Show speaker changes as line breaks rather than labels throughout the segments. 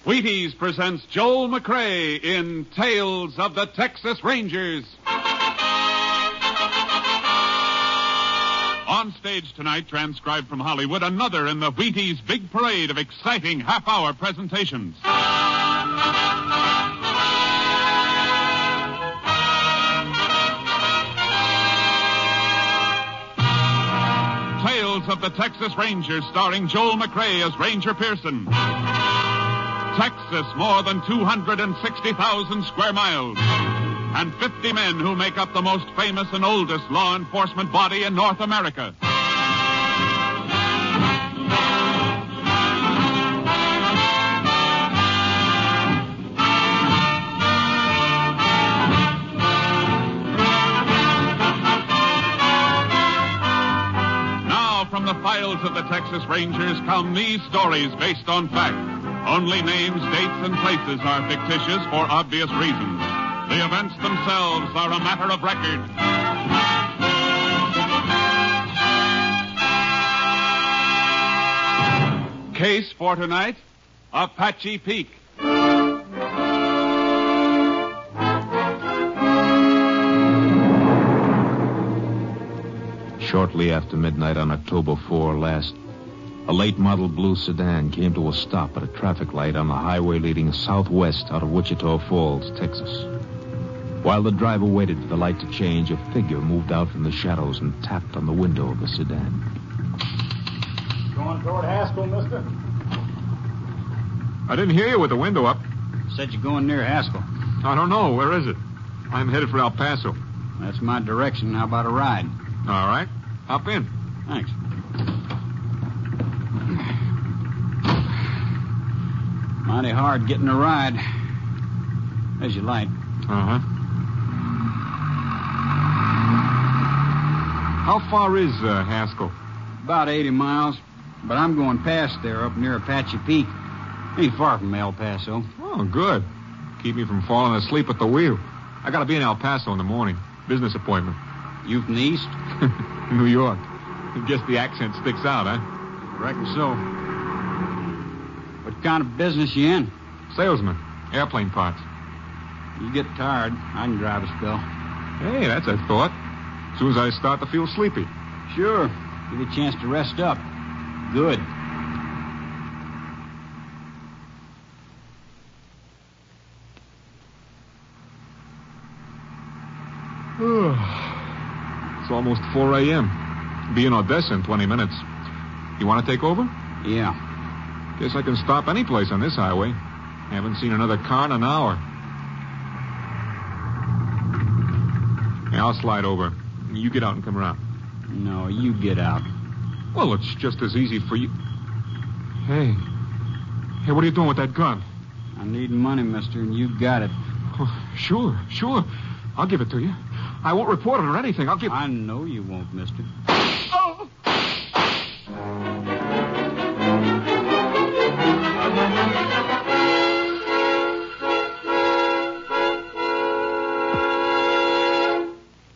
Wheaties presents Joel McCrea in Tales of the Texas Rangers. On stage tonight, transcribed from Hollywood, another in the Wheaties big parade of exciting half-hour presentations. Tales of the Texas Rangers, starring Joel McCrea as Ranger Pearson. Texas, more than 260,000 square miles. And 50 men who make up the most famous and oldest law enforcement body in North America. Now, from the files of the Texas Rangers come these stories based on fact. Only names, dates, and places are fictitious for obvious reasons. The events themselves are a matter of record. Case for tonight, Apache Peak.
Shortly after midnight on October 4 last, a late model blue sedan came to a stop at a traffic light on the highway leading southwest out of Wichita Falls, Texas. While the driver waited for the light to change, a figure moved out from the shadows and tapped on the window of the sedan.
Going toward Haskell, mister?
I didn't hear you with the window up.
Said you're going near Haskell.
I don't know. Where is it? I'm headed for El Paso.
That's my direction. How about a ride?
All right. Hop in.
Thanks. Mighty hard getting a ride. There's your light.
Uh-huh. How far is Haskell?
About 80 miles. But I'm going past there up near Apache Peak. Ain't far from El Paso.
Oh, good. Keep me from falling asleep at the wheel. I got to be in El Paso in the morning. Business appointment.
You from the east?
New York. I guess the accent sticks out, huh?
Reckon so. What kind of business you in?
Salesman. Airplane parts.
You get tired, I can drive a spell.
Hey, that's a thought. As soon as I start to feel sleepy.
Sure. Give you a chance to rest up. Good.
It's almost 4 a.m. Be in Odessa in 20 minutes. You want to take over?
Yeah.
Guess I can stop any place on this highway. Haven't seen another car in an hour. Yeah, I'll slide over. You get out and come around.
No, you get out.
Well, it's just as easy for you. Hey, what are you doing with that gun?
I need money, mister, and you got it.
Oh, sure. I'll give it to you. I won't report it or anything.
I know you won't, mister.
Oh!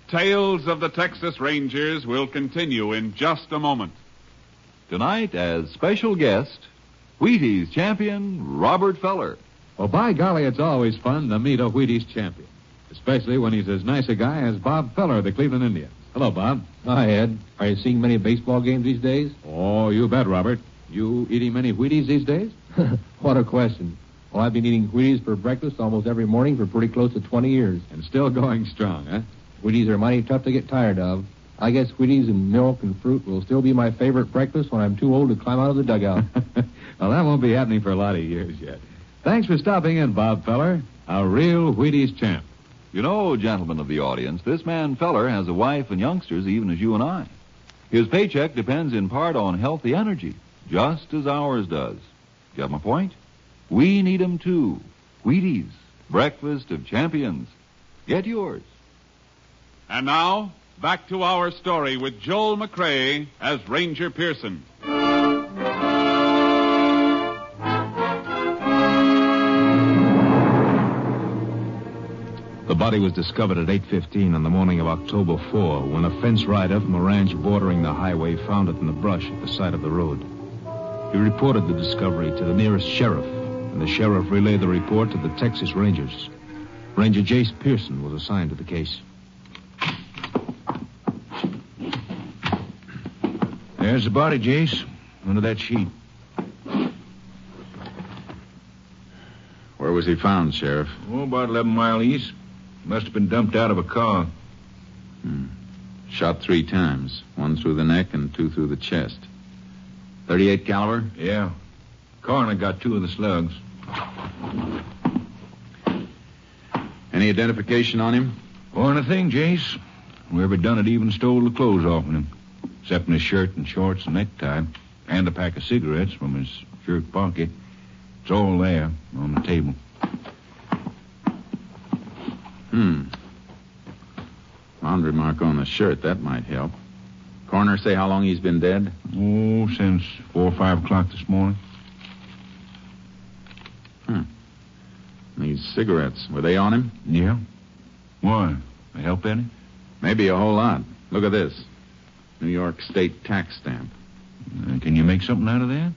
Tales of the Texas Rangers will continue in just a moment.
Tonight, as special guest, Wheaties champion Robert Feller.
Well, by golly, it's always fun to meet a Wheaties champion, especially when he's as nice a guy as Bob Feller of the Cleveland Indians. Hello, Bob.
Hi, Ed. Are you seeing many baseball games these days?
Oh, you bet, Robert. You eating many Wheaties these days?
What a question. Well, I've been eating Wheaties for breakfast almost every morning for pretty close to 20 years.
And still going strong, huh?
Wheaties are mighty tough to get tired of. I guess Wheaties and milk and fruit will still be my favorite breakfast when I'm too old to climb out of the dugout.
Well, that won't be happening for a lot of years yet. Thanks for stopping in, Bob Feller, a real Wheaties champ.
You know, gentlemen of the audience, this man Feller has a wife and youngsters, even as you and I. His paycheck depends in part on healthy energy, just as ours does. Got my point? We need 'em too. Wheaties, breakfast of champions. Get yours.
And now, back to our story with Joel McCrea as Ranger Pearson.
The body was discovered at 8:15 on the morning of October 4 when a fence rider from a ranch bordering the highway found it in the brush at the side of the road. He reported the discovery to the nearest sheriff, and the sheriff relayed the report to the Texas Rangers. Ranger Jace Pearson was assigned to the case.
There's the body, Jace, under that sheet.
Where was he found, Sheriff?
Oh, about 11 miles east. Must have been dumped out of a car.
Shot 3 times. 1 through the neck and 2 through the chest. .38 caliber?
Yeah. Coroner got 2 of the slugs.
Any identification on him?
Or anything, Jace. Whoever done it even stole the clothes off of him. Except in his shirt and shorts and necktie. And a pack of cigarettes from his shirt pocket. It's all there on the table.
Laundry mark on the shirt. That might help. Coroner say how long he's been dead?
Oh, since 4 or 5 o'clock this morning.
These cigarettes, were they on him?
Yeah. Why? They help any?
Maybe a whole lot. Look at this. New York State tax stamp.
Can you make something out of that?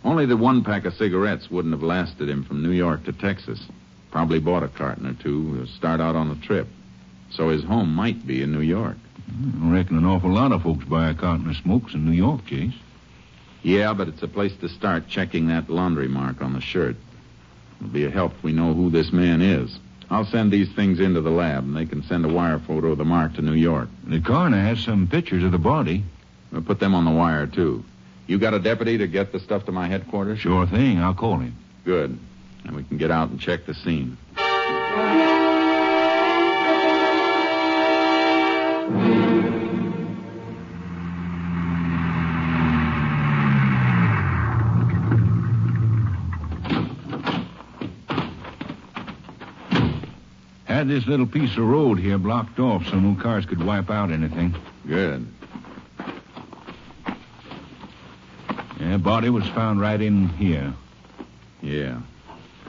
Only the 1 pack of cigarettes wouldn't have lasted him from New York to Texas. Probably bought a carton or 2 to start out on the trip. So his home might be in New York.
I reckon an awful lot of folks buy a carton of smokes in New York, Jace.
Yeah, but it's a place to start checking that laundry mark on the shirt. It'll be a help if we know who this man is. I'll send these things into the lab, and they can send a wire photo of the mark to New York.
The coroner has some pictures of the body.
We'll put them on the wire, too. You got a deputy to get the stuff to my headquarters?
Sure thing. I'll call him.
Good. And we can get out and check the scene.
Had this little piece of road here blocked off so no cars could wipe out anything.
Good.
Yeah, body was found right in here.
Yeah.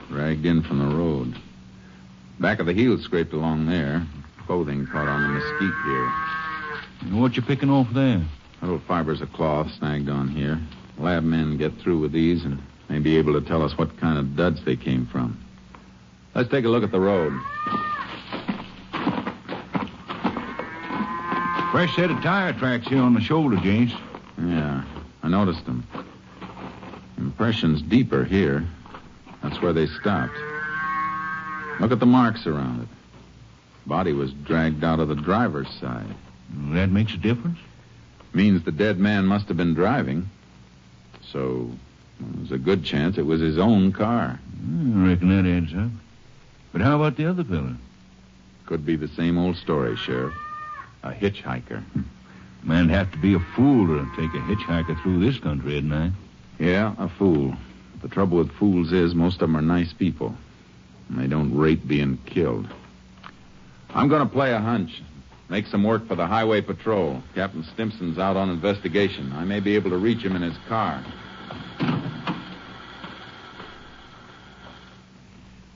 Dragged in from the road. Back of the heel scraped along there. Clothing caught on the mesquite here.
What you picking off there?
Little fibers of cloth snagged on here. Lab men get through with these and may be able to tell us what kind of duds they came from. Let's take a look at the road.
Fresh set of tire tracks here on the shoulder, Jace.
Yeah, I noticed them. Impressions deeper here. That's where they stopped. Look at the marks around it. Body was dragged out of the driver's side.
That makes a difference?
Means the dead man must have been driving. So, there's a good chance it was his own car.
I reckon that adds up. But how about the other fella?
Could be the same old story, Sheriff. A hitchhiker.
Man'd have to be a fool to take a hitchhiker through this country, hadn't I?
Yeah, a fool. The trouble with fools is most of them are nice people. And they don't rate being killed. I'm going to play a hunch. Make some work for the highway patrol. Captain Stimson's out on investigation. I may be able to reach him in his car.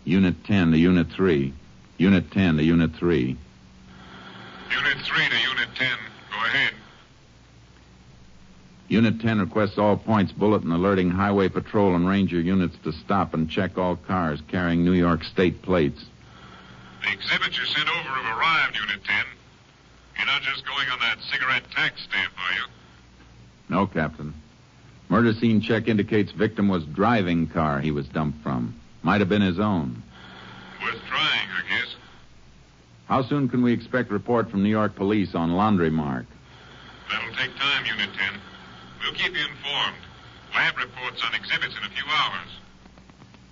Unit 10 to Unit 3. Unit 10 to Unit 3.
Unit 3 to Unit 10. Go ahead.
Unit 10 requests all points bulletin alerting highway patrol and ranger units to stop and check all cars carrying New York State plates.
The exhibits you sent over have arrived, Unit 10. You're not just going on that cigarette tax stamp, are you?
No, Captain. Murder scene check indicates victim was driving car he was dumped from. Might have been his own.
Worth trying, I guess.
How soon can we expect report from New York police on laundry mark?
That'll take time, Unit 10. We'll keep you informed. Lab reports on exhibits in a few hours.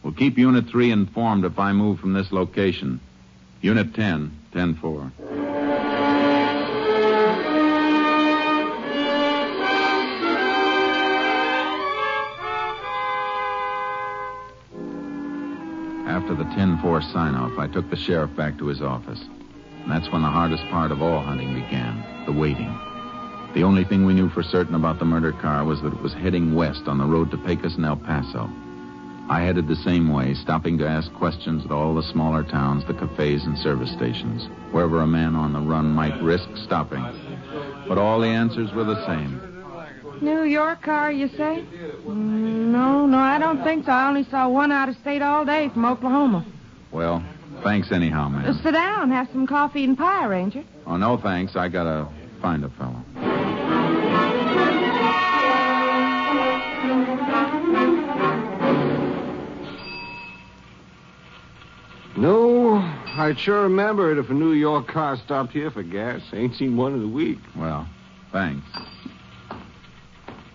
We'll keep Unit 3 informed if I move from this location. Unit 10, 10-4. After the 10-4 sign-off, I took the sheriff back to his office. And that's when the hardest part of all hunting began, the waiting. The only thing we knew for certain about the murder car was that it was heading west on the road to Pecos and El Paso. I headed the same way, stopping to ask questions at all the smaller towns, the cafes and service stations, wherever a man on the run might risk stopping. But all the answers were the same.
New York car, you say? No, I don't think so. I only saw one out of state all day from Oklahoma.
Well, thanks anyhow, ma'am.
Sit down, have some coffee and pie, Ranger.
Oh, no, thanks. I gotta find a fellow.
No, I'd sure remember it if a New York car stopped here for gas. Ain't seen one in a week.
Well, thanks.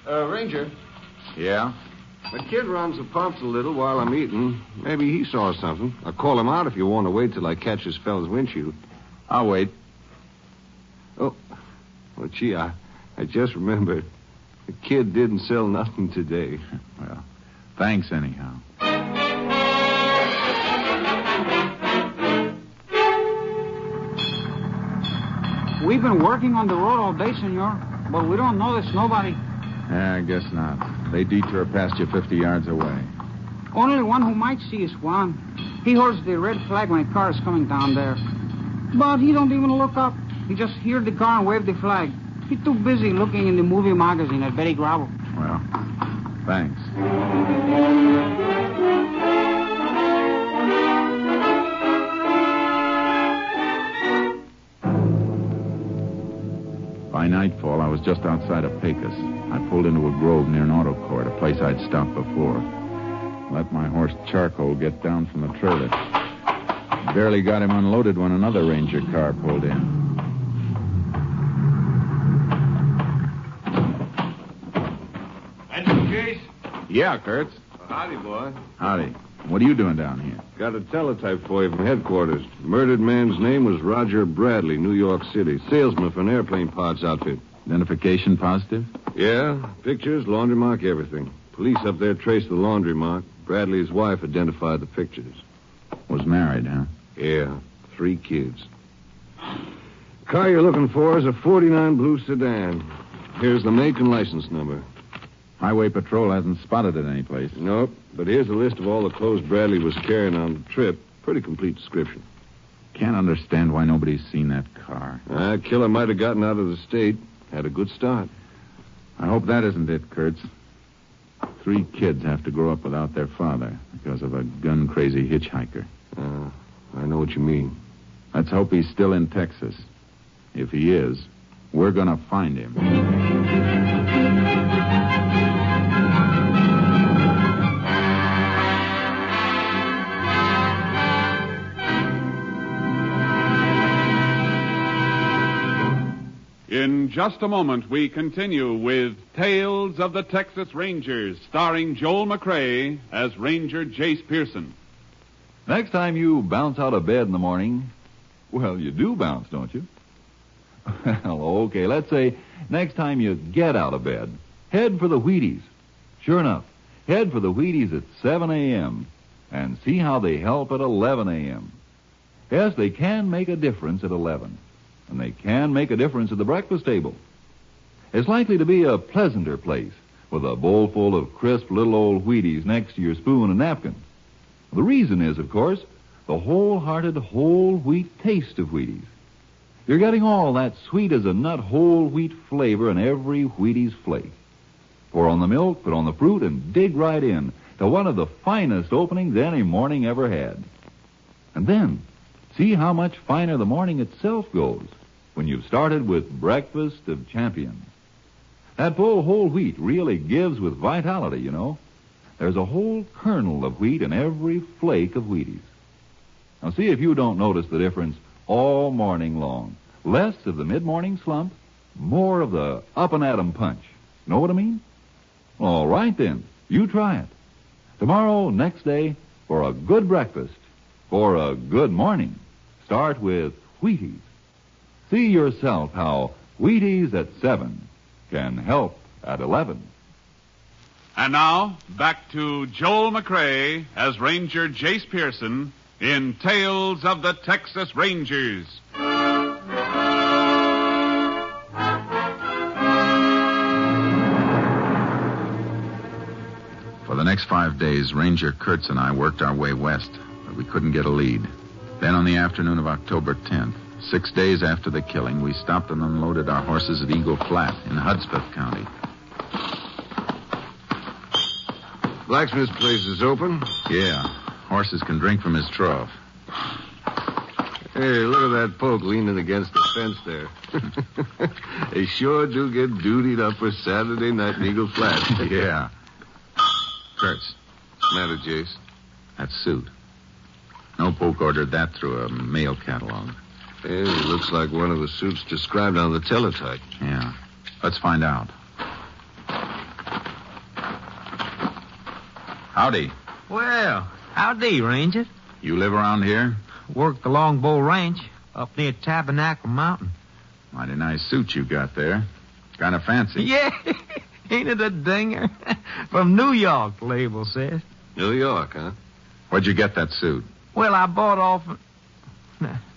Ranger,
Yeah?
the kid runs the pumps a little while I'm eating. Maybe he saw something. I'll call him out if you want to wait till I catch this fella's windshield.
I'll wait.
Oh, well, gee, I just remembered. The kid didn't sell nothing today.
Well, thanks anyhow.
We've been working on the road all day, senor, but we don't notice nobody.
Yeah, I guess not. They detour past you 50 yards away.
Only one who might see is Juan. He holds the red flag when a car is coming down there. But he don't even look up. He just hears the car and wave the flag. He's too busy looking in the movie magazine at Betty Gravel.
Well, thanks. By nightfall, I was just outside of Pecos. I pulled into a grove near an auto court, a place I'd stopped before. Let my horse Charcoal get down from the trailer. Barely got him unloaded when another Ranger car pulled in.
And Case?
Yeah, Kurtz.
Howdy, boy.
Howdy. What are you doing down here?
Got a teletype for you from headquarters. Murdered man's name was Roger Bradley, New York City. Salesman for an airplane parts outfit.
Identification positive?
Yeah, pictures, laundry mark, everything. Police up there traced the laundry mark. Bradley's wife identified the pictures.
Was married, huh?
Yeah, 3 kids. Car you're looking for is a 49 blue sedan. Here's the make and license number.
Highway Patrol hasn't spotted it anyplace.
Nope, but here's a list of all the clothes Bradley was carrying on the trip. Pretty complete description.
Can't understand why nobody's seen that car.
Killer might have gotten out of the state. Had a good start.
I hope that isn't it, Kurtz. 3 kids have to grow up without their father because of a gun-crazy hitchhiker.
I know what you mean.
Let's hope he's still in Texas. If he is, we're going to find him.
In just a moment, we continue with Tales of the Texas Rangers, starring Joel McCrea as Ranger Jace Pearson.
Next time you bounce out of bed in the morning, well, you do bounce, don't you? Well, okay, let's say next time you get out of bed, head for the Wheaties. Sure enough, head for the Wheaties at 7 a.m. and see how they help at 11 a.m. Yes, they can make a difference at 11. And they can make a difference at the breakfast table. It's likely to be a pleasanter place with a bowl full of crisp little old Wheaties next to your spoon and napkin. The reason is, of course, the wholehearted whole wheat taste of Wheaties. You're getting all that sweet-as-a-nut whole wheat flavor in every Wheaties flake. Pour on the milk, put on the fruit, and dig right in to one of the finest openings any morning ever had. And then, see how much finer the morning itself goes when you've started with breakfast of champions. That full whole wheat really gives with vitality, you know. There's a whole kernel of wheat in every flake of Wheaties. Now see if you don't notice the difference all morning long. Less of the mid-morning slump, more of the up-and-at-'em punch. Know what I mean? All right, then. You try it. Tomorrow, next day, for a good breakfast, for a good morning, start with Wheaties. See yourself how Wheaties at 7 can help at 11.
And now, back to Joel McCrea as Ranger Jace Pearson in Tales of the Texas Rangers.
For the next 5 days, Ranger Kurtz and I worked our way west, but we couldn't get a lead. Then on the afternoon of October 10th, 6 days after the killing, we stopped and unloaded our horses at Eagle Flat in Hudspeth County.
Blacksmith's place is open.
Yeah. Horses can drink from his trough.
Hey, look at that poke leaning against the fence there. They sure do get dutied up for Saturday night in Eagle Flat.
Yeah. Kurtz,
What's the matter, Jace?
that suit. No poke ordered that through a mail catalog.
Hey, it looks like one of the suits described on the teletype.
Yeah. Let's find out. Howdy.
Well, howdy, Ranger.
You live around here?
Work the Longbow Ranch up near Tabernacle Mountain.
Mighty nice suit you got there. Kind of fancy.
Yeah, ain't it a dinger? From New York, the label says.
New York, huh?
Where'd you get that suit?
Well, I bought off...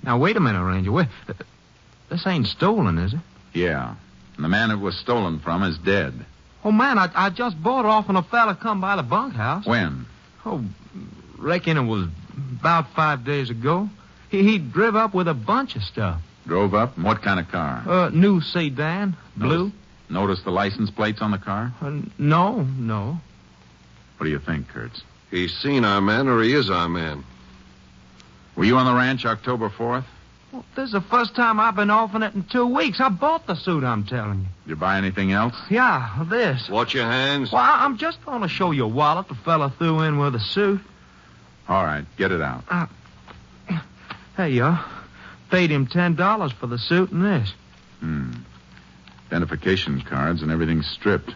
Now, wait a minute, Ranger. This ain't stolen, is it?
Yeah. And the man it was stolen from is dead.
Oh, man, I just bought it off when a fella come by the bunkhouse.
When?
Oh, reckon it was about 5 days ago. He drove up with a bunch of stuff.
Drove up? What kind of car?
New sedan, blue.
Notice the license plates on the car?
No.
What do you think, Kurtz?
He's seen our man or he is our man.
Were you on the ranch October 4th?
Well, this is the first time I've been off in it in 2 weeks. I bought the suit, I'm telling you.
Did you buy anything else?
Yeah, this.
Watch your hands.
Well, I'm just going to show you a wallet the fella threw in with the suit.
All right, get it out.
Hey, you paid him $10 for the suit and this.
Identification cards and everything stripped.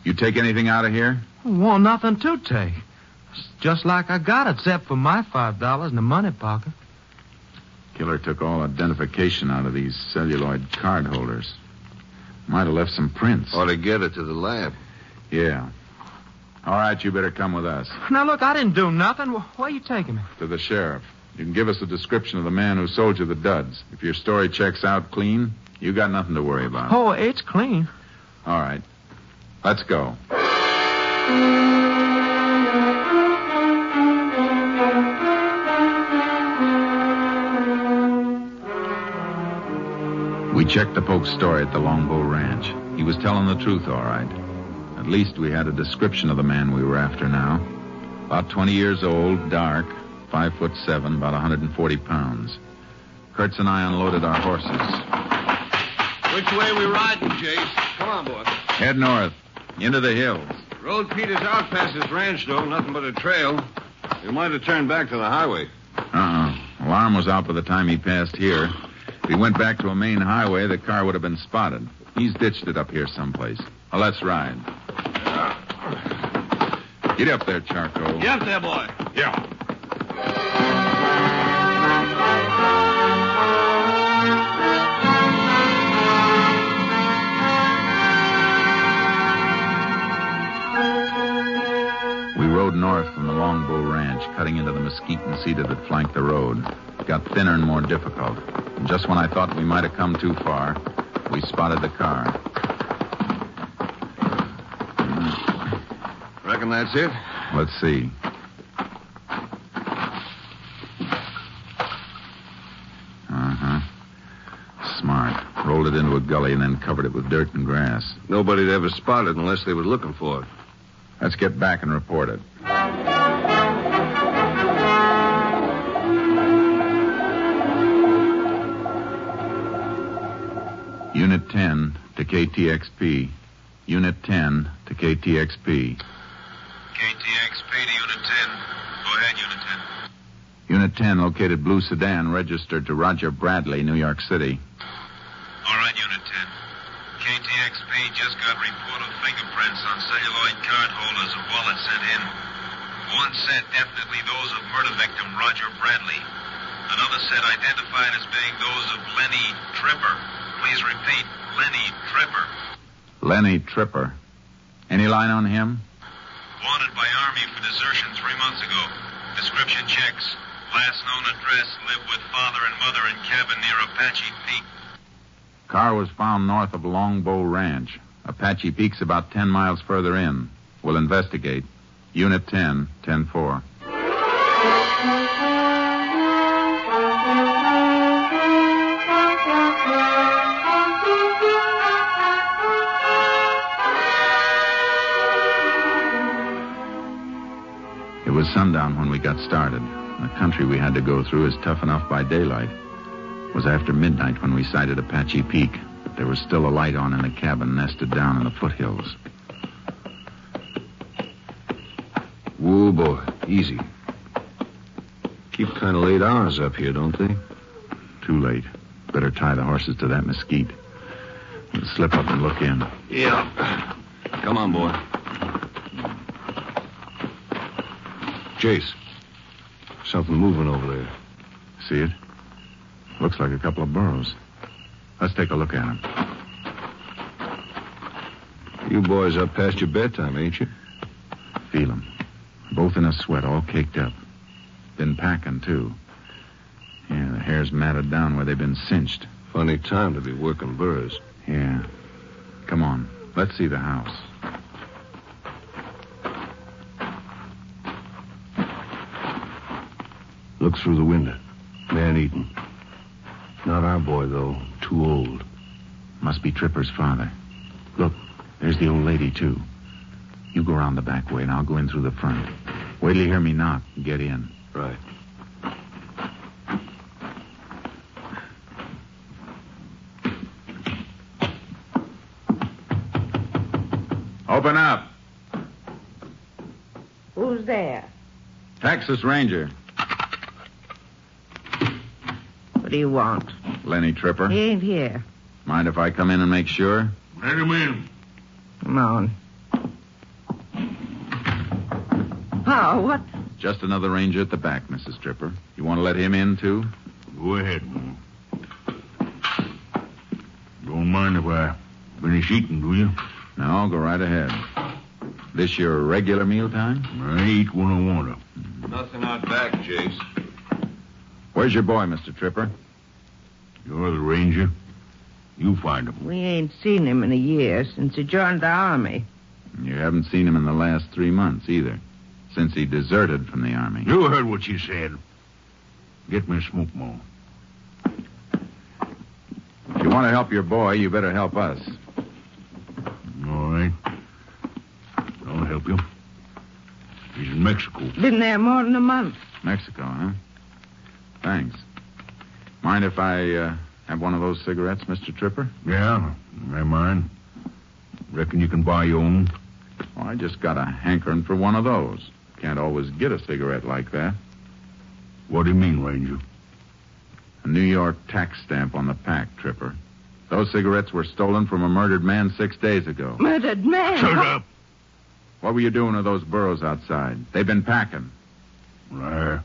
You take anything out of here?
Well, nothing to take. It's just like I got it, except for my $5 in the money pocket.
Killer took all identification out of these celluloid card holders. Might have left some prints.
Ought to get it to the lab.
Yeah. All right, you better come with us.
Now, look, I didn't do nothing. Where are you taking me?
To the sheriff. You can give us a description of the man who sold you the duds. If your story checks out clean, you got nothing to worry about.
Oh, it's clean.
All right. Let's go. We checked the Poke's story at the Longbow Ranch. He was telling the truth, all right. At least we had a description of the man we were after now. About 20 years old, dark, 5'7", about 140 pounds. Kurtz and I unloaded our horses.
Which way we riding, Jace? Come on, boy.
Head north, into the hills.
Road peters out past this ranch, though. Nothing but a trail. We might have turned back to the highway.
Alarm was out by the time he passed here. If he went back to a main highway, the car would have been spotted. He's ditched it up here someplace. Well, let's ride. Get up there, Charcoal.
Get up there, boy.
Yeah. We rode north from the Longbow Ranch, cutting into the mesquite and cedar that flanked the road. It got thinner and more difficult. And just when I thought we might have come too far, we spotted the car.
Reckon that's it?
Let's see. Smart. Rolled it into a gully and then covered it with dirt and grass.
Nobody'd ever spot it unless they were looking for it.
Let's get back and report it. Unit 10 to KTXP. Unit 10 to KTXP.
KTXP to Unit 10. Go ahead, Unit 10.
Unit 10 located blue sedan registered to Roger Bradley, New York City.
All right, Unit 10. KTXP just got report of fingerprints on celluloid card holders of wallets sent in. One set definitely those of murder victim Roger Bradley. Another set identified as being those of Lenny Tripper. Please repeat, Lenny Tripper.
Lenny Tripper. Any line on him?
Wanted by Army for desertion 3 months ago. Description checks. Last known address, lived with father and mother in cabin near Apache Peak.
Car was found north of Longbow Ranch. Apache Peak's about 10 miles further in. We'll investigate. Unit 10, 10-4. was sundown when we got started. The country we had to go through is tough enough by daylight. It was after midnight when we sighted Apache Peak, but there was still a light on in a cabin nested down in the foothills.
Whoa, boy. Easy. Keep kind of late hours up here, don't they?
Too late. Better tie the horses to that mesquite. We'll slip up and look in.
Yeah. Come on, boy. Chase. Something moving over there.
See it? Looks like a couple of burros. Let's take a look at them.
You boys up past your bedtime, ain't you?
Feel them. Both in a sweat, all caked up. Been packing, too. Yeah, the hair's matted down where they've been cinched.
Funny time to be working burros.
Yeah. Come on. Let's see the house.
Look through the window. Man eating. Not our boy, though. Too old.
Must be Tripper's father. Look, there's the old lady, too. You go around the back way, and I'll go in through the front. Wait till you hear me knock and get in.
Right.
Open up.
Who's there?
Texas Ranger.
What do you want?
Lenny Tripper.
He ain't here.
Mind if I come in and make sure?
Let him in.
Come on. Oh, what?
Just another ranger at the back, Mrs. Tripper. You want to let him in, too?
Go ahead, man. Don't mind if I finish eating, do you?
No, go right ahead. This your regular mealtime?
I eat when I want to.
Nothing out back, Chase.
Where's your boy, Mr. Tripper?
You're the ranger. You find him.
We ain't seen him in a year since he joined the army.
You haven't seen him in the last 3 months, either. Since he deserted from the army.
You heard what she said. Get me a smoke more.
If you want to help your boy, you better help us.
All right. I'll help you. He's in Mexico.
Been there more than a month.
Mexico, huh? Thanks. Mind if I have one of those cigarettes, Mr. Tripper?
Yeah, I mind. Reckon you can buy your own?
Oh, I just got a hankering for one of those. Can't always get a cigarette like that.
What do you mean, Ranger?
A New York tax stamp on the pack, Tripper. Those cigarettes were stolen from a murdered man 6 days ago.
Murdered man?
Shut up!
What were you doing with those burros outside? They've been packing.
I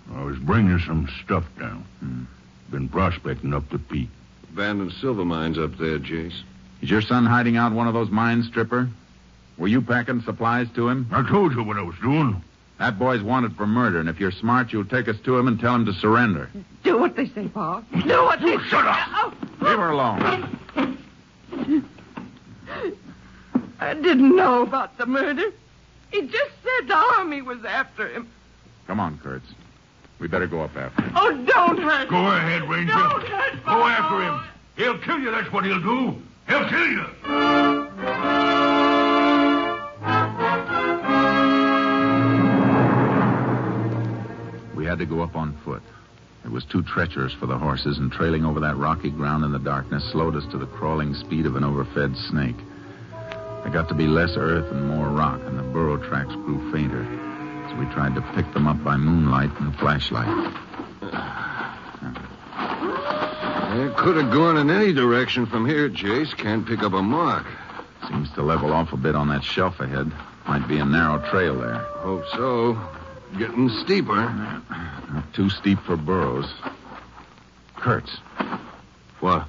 was bringing some stuff down. Been prospecting up the peak.
Abandoned silver mines up there, Jace.
Is your son hiding out one of those mines, Tripper? Were you packing supplies to him?
I told you what I was doing.
That boy's wanted for murder, and if you're smart, you'll take us to him and tell him to surrender.
Do what they say, Pa. Do what they say.
Shut up!
Leave her alone.
I didn't know about the murder. He just said the army was after him.
Come on, Kurtz. We better go up after him.
Oh, don't hurt
Go
him.
ahead, Ranger.
Don't hurt
Go
Pa.
after him. He'll kill you, that's what he'll do. He'll kill you.
We had to go up on foot. It was too treacherous for the horses, and trailing over that rocky ground in the darkness slowed us to the crawling speed of an overfed snake. There got to be less earth and more rock, and the burro tracks grew fainter. So we tried to pick them up by moonlight and flashlight.
It could have gone in any direction from here, Jace. Can't pick up a mark.
Seems to level off a bit on that shelf ahead. Might be a narrow trail there.
Hope so. Getting steeper.
Not too steep for burros. Kurtz.
What?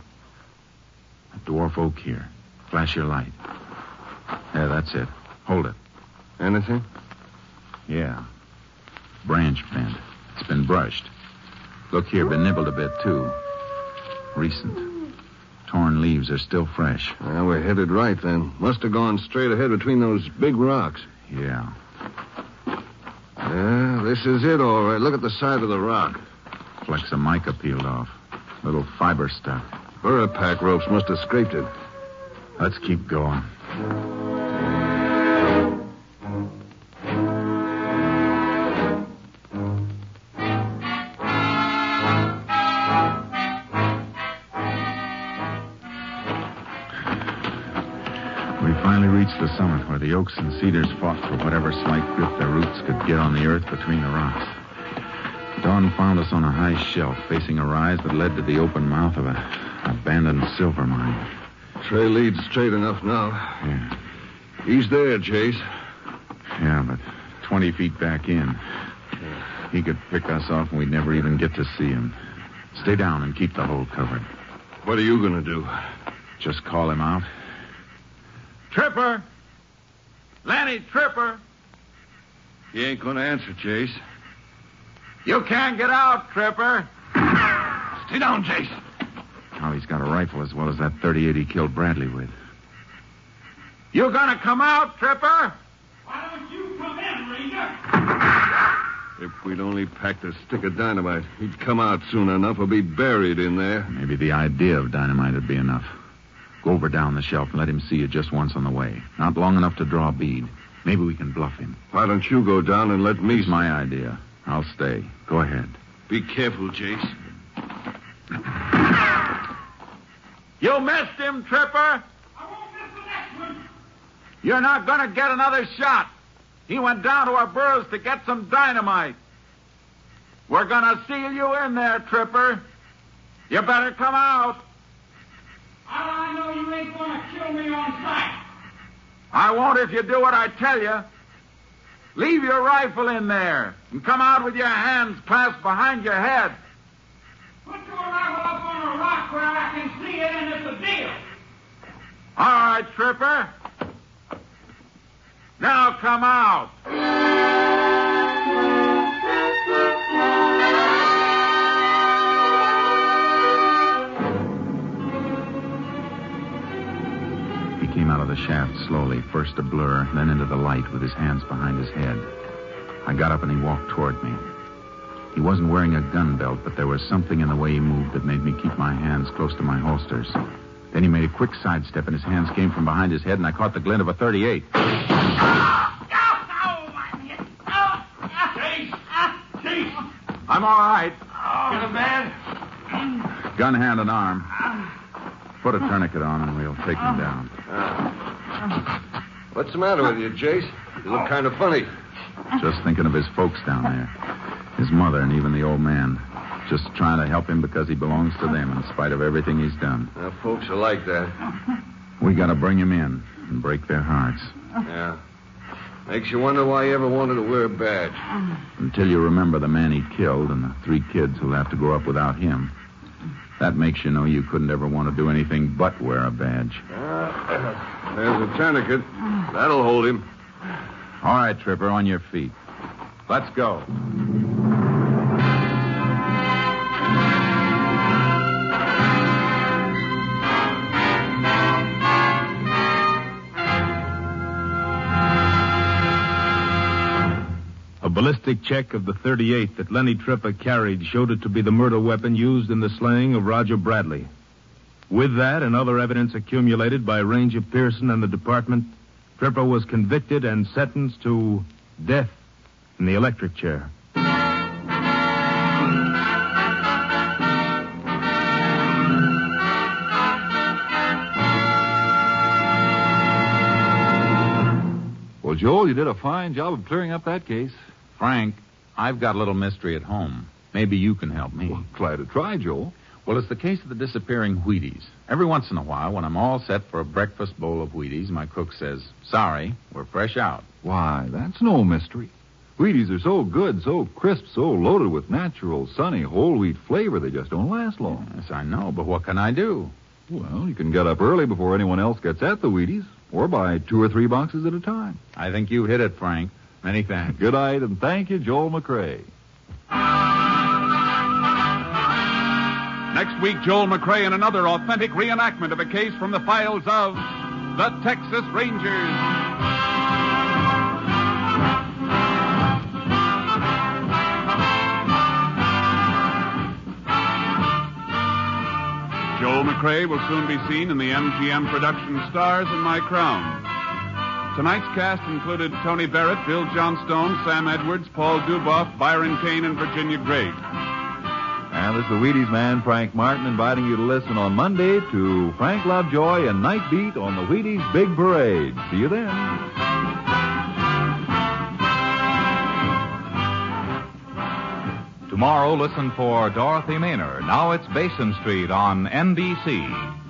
A dwarf oak here. Flash your light. Yeah, that's it. Hold it.
Anything?
Yeah. Branch bent. It's been brushed. Look here, been nibbled a bit, too. Recent. Torn leaves are still fresh.
Well, we're headed right, then. Must have gone straight ahead between those big rocks.
Yeah.
Yeah, this is it, all right. Look at the side of the rock.
Flecks of mica peeled off. Little fiber stuff.
Burro pack ropes must have scraped it.
Let's keep going. reached the summit where the oaks and cedars fought for whatever slight grip their roots could get on the earth between the rocks. Dawn found us on a high shelf facing a rise that led to the open mouth of an abandoned silver mine.
Trail leads straight enough now.
Yeah.
He's there, Chase.
Yeah, but 20 feet back in. He could pick us off and we'd never even get to see him. Stay down and keep the hole covered.
What are you going to do?
Just call him out.
Tripper! Lenny, Tripper!
He ain't going to answer, Chase.
You can't get out, Tripper.
Stay down, Chase.
Now he's got a rifle as well as that .38 he killed Bradley with.
You gonna come out, Tripper?
Why don't you come in, Ranger?
If we'd only packed a stick of dynamite, he'd come out soon enough or be buried in there.
Maybe the idea of dynamite would be enough. Go over down the shelf and let him see you just once on the way. Not long enough to draw a bead. Maybe we can bluff him.
Why don't you go down and let me...
It's my idea. I'll stay. Go ahead.
Be careful, Chase.
You missed him, Tripper.
I won't miss the next one.
You're not gonna get another shot. He went down to our burrows to get some dynamite. We're gonna seal you in there, Tripper. You better come out.
How do I know you ain't gonna kill me on sight?
I won't if you do what I tell you. Leave your rifle in there and come out with your hands clasped behind your head.
Put your rifle up on a rock where I can see it, and it's a deal.
All right, Tripper. Now come out.
He came out of the shaft slowly, first a blur, then into the light with his hands behind his head. I got up and he walked toward me. He wasn't wearing a gun belt, but there was something in the way he moved that made me keep my hands close to my holsters. Then he made a quick sidestep, and his hands came from behind his head, and I caught the glint of a .38.
Chief! I'm all right.
Get a man?
Gun hand and arm. Put a tourniquet on, and we'll take him down.
What's the matter with you, Chase? You look kind of funny.
Just thinking of his folks down there. His mother and even the old man. Just trying to help him because he belongs to them in spite of everything he's done.
Folks are like that.
We got to bring him in and break their hearts.
Yeah. Makes you wonder why he ever wanted to wear a badge.
Until you remember the man he killed and the 3 kids who'll have to grow up without him. That makes you know you couldn't ever want to do anything but wear a badge.
There's a tourniquet. That'll hold him.
All right, Tripper, on your feet. Let's go.
A ballistic check of the .38 that Lenny Tripper carried showed it to be the murder weapon used in the slaying of Roger Bradley. With that and other evidence accumulated by Ranger Pearson and the department, Tripper was convicted and sentenced to death in the electric chair.
Well, Joel, you did a fine job of clearing up that case.
Frank, I've got a little mystery at home. Maybe you can help me.
Well, glad to try, Joel.
Well, it's the case of the disappearing Wheaties. Every once in a while, when I'm all set for a breakfast bowl of Wheaties, my cook says, "Sorry, we're fresh out."
Why, that's no mystery. Wheaties are so good, so crisp, so loaded with natural, sunny, whole wheat flavor, they just don't last long.
Yes, I know, but what can I do?
Well, you can get up early before anyone else gets at the Wheaties, or buy 2 or 3 boxes at a time.
I think you hit it, Frank. Many thanks.
Good night, and thank you, Joel McCrae.
Next week, Joel McCrae in another authentic reenactment of a case from the files of the Texas Rangers. Joel McCrae will soon be seen in the MGM production Stars in My Crown. Tonight's cast included Tony Barrett, Bill Johnstone, Sam Edwards, Paul Duboff, Byron Kane, and Virginia Gregg.
this is the Wheaties man, Frank Martin, inviting you to listen on Monday to Frank Lovejoy and Night Beat on the Wheaties Big Parade. See you then.
Tomorrow, listen for Dorothy Maynard. Now it's Basin Street on NBC.